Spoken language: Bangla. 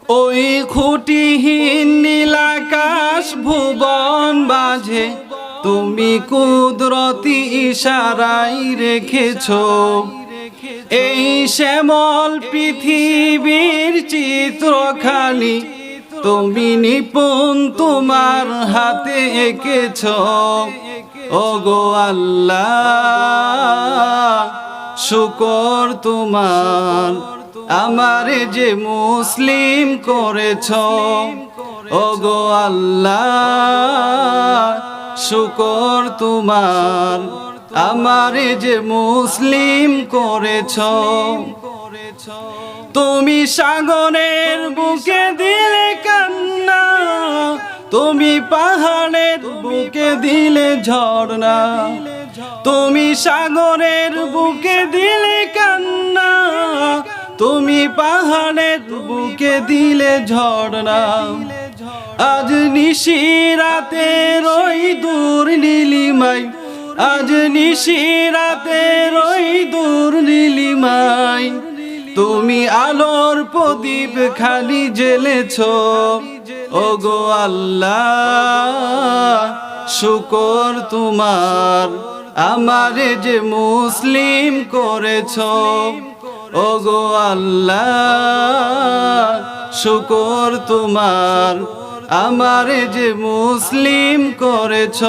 ওই খুঁটিহীন নীলাকাশ ভুবন মাঝে তুমি কুদরতি ইশারায় রেখেছ এই শ্যামল পৃথিবীর চিত্রখানি তুমি নিপুণ তোমার হাতে এঁকেছ। ওগো আল্লাহ শুকর তোমার, আমারে যে মুসলিম করেছ। ওগো আল্লাহ শুকর তোমার, আমারে যে মুসলিম করেছ। তুমি সাগরের বুকে দিলে কান্না, তুমি পাহাড়ের বুকে দিলে ঝর্ণা। তুমি সাগরের বুকে দিলে কান্না, তুমি পাহাড়ের বুকে দিলে ঝর্ণা। আজ নিশিরাতে ওই দূর নীলিমায়, আজ নিশিরাতে ওই দূর নীলিমায় তুমি আলোর প্রদীপ খালি জ্বেলেছ। ওগো আল্লাহ শুকর তোমার, আমারে যে মুসলিম করেছ। ওগো আল্লাহ শুকর তোমার, আমারে যে মুসলিম করেছ।